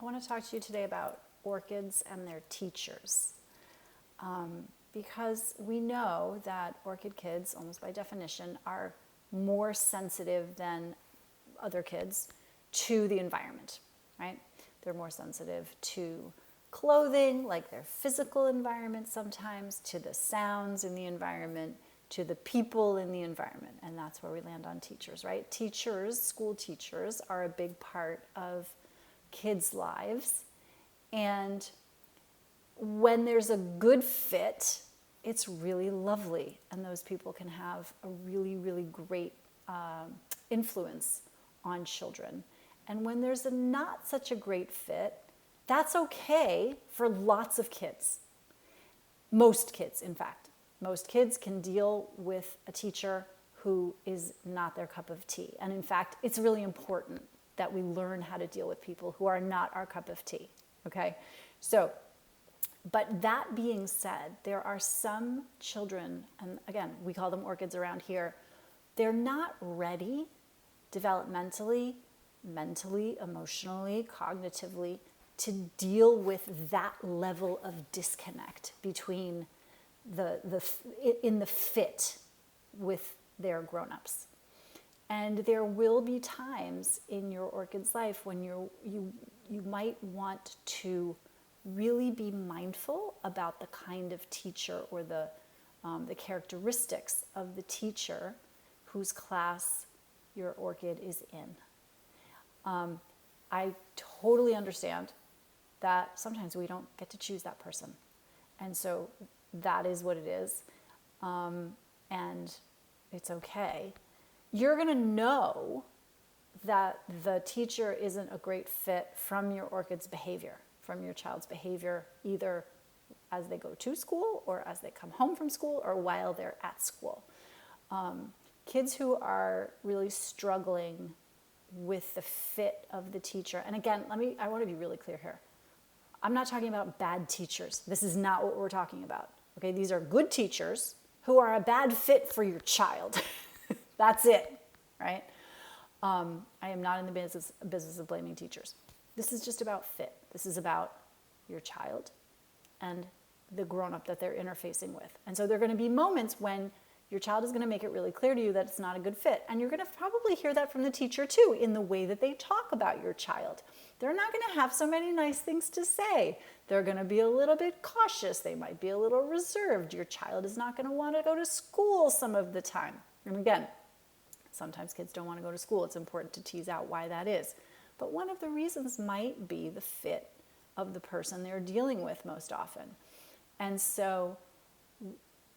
I want to talk to you today about orchids and their teachers. Because we know that orchid kids, almost by definition, are more sensitive than other kids to the environment, right? They're more sensitive to clothing, like their physical environment sometimes, to the sounds in the environment, to the people in the environment. And that's where we land on teachers, right? Teachers, school teachers, are a big part of kids' lives. And when there's a good fit, it's really lovely. And those people can have a really, really great influence on children. And when there's a not such a great fit, that's okay for lots of kids. Most kids, in fact. Most kids can deal with a teacher who is not their cup of tea. And in fact, it's really important that we learn how to deal with people who are not our cup of tea, okay? So, but that being said, there are some children, and again, we call them orchids around here, they're not ready developmentally, mentally, emotionally, cognitively to deal with that level of disconnect between in the fit with their grown-ups. And there will be times in your orchid's life when you might want to really be mindful about the kind of teacher or the characteristics of the teacher whose class your orchid is in. I totally understand that sometimes we don't get to choose that person. And so that is what it is. And it's okay. You're going to know that the teacher isn't a great fit from your orchid's behavior, from your child's behavior, either as they go to school or as they come home from school or while they're at school. Kids who are really struggling with the fit of the teacher, and again, I want to be really clear here. I'm not talking about bad teachers. This is not what we're talking about. Okay, these are good teachers who are a bad fit for your child. That's it, right? I am not in the business of blaming teachers. This is just about fit. This is about your child and the grown-up that they're interfacing with. And so there are going to be moments when your child is going to make it really clear to you that it's not a good fit. And you're going to probably hear that from the teacher too, in the way that they talk about your child. They're not going to have so many nice things to say. They're going to be a little bit cautious. They might be a little reserved. Your child is not going to want to go to school some of the time. And again, sometimes kids don't want to go to school. It's important to tease out why that is. But one of the reasons might be the fit of the person they're dealing with most often. And so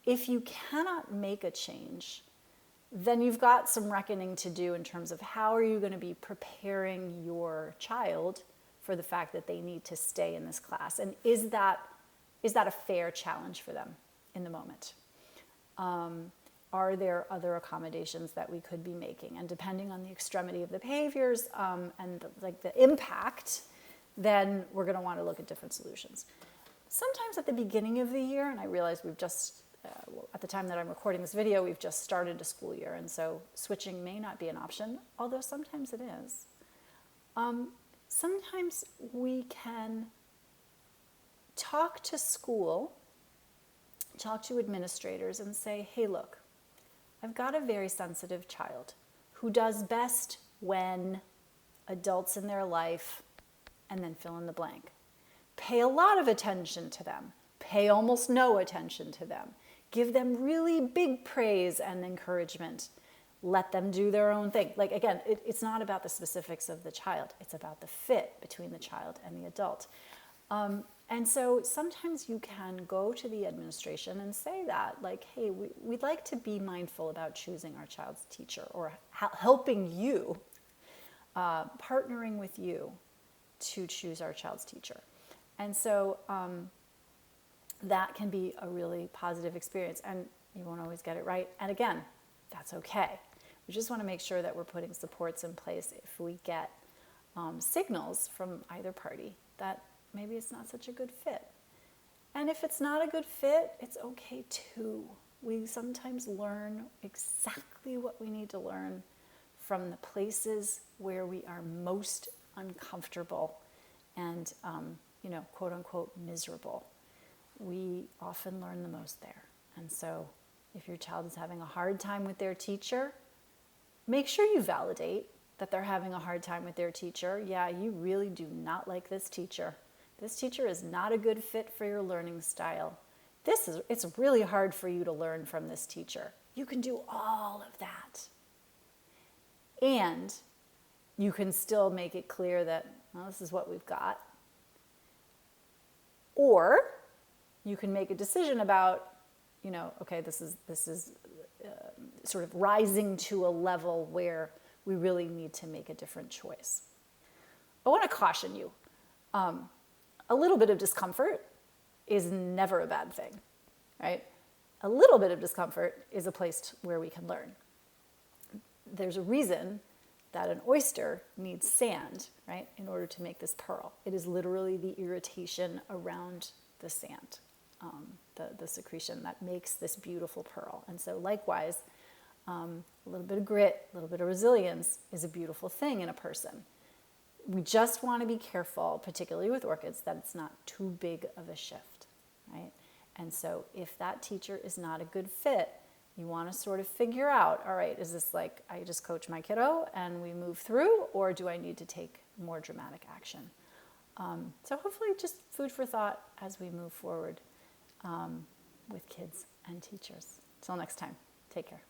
if you cannot make a change, then you've got some reckoning to do in terms of how are you going to be preparing your child for the fact that they need to stay in this class. And is that a fair challenge for them in the moment? Are there other accommodations that we could be making? And depending on the extremity of the behaviors and the impact, then we're going to want to look at different solutions. Sometimes at the beginning of the year, and I realize we've just, at the time that I'm recording this video, we've just started a school year, and so switching may not be an option, although sometimes it is. Sometimes we can talk to school, talk to administrators and say, hey, look, I've got a very sensitive child who does best when adults in their life, and then fill in the blank. Pay a lot of attention to them. Pay almost no attention to them. Give them really big praise and encouragement. Let them do their own thing. Like, again, it's not about the specifics of the child. It's about the fit between the child and the adult. And so sometimes you can go to the administration and say that, like, hey, we'd like to be mindful about choosing our child's teacher or helping you, partnering with you to choose our child's teacher. And so that can be a really positive experience, and you won't always get it right. And again, that's okay. We just want to make sure that we're putting supports in place if we get signals from either party that maybe it's not such a good fit. And if it's not a good fit, it's okay too. We sometimes learn exactly what we need to learn from the places where we are most uncomfortable and, quote unquote, miserable. We often learn the most there. And so if your child is having a hard time with their teacher, make sure you validate that they're having a hard time with their teacher. Yeah, you really do not like this teacher. This teacher is not a good fit for your learning style. It's really hard for you to learn from this teacher. You can do all of that. And you can still make it clear that, well, this is what we've got. Or you can make a decision about, okay, this is sort of rising to a level where we really need to make a different choice. I want to caution you. A little bit of discomfort is never a bad thing, right? A little bit of discomfort is a place where we can learn. There's a reason that an oyster needs sand, right, in order to make this pearl. It is literally the irritation around the sand, the secretion that makes this beautiful pearl. And so likewise, a little bit of grit, a little bit of resilience is a beautiful thing in a person. We just want to be careful, particularly with orchids, that it's not too big of a shift, right? And so if that teacher is not a good fit, you want to sort of figure out, all right, is this like I just coach my kiddo and we move through, or do I need to take more dramatic action? So hopefully just food for thought as we move forward with kids and teachers. Till next time, take care.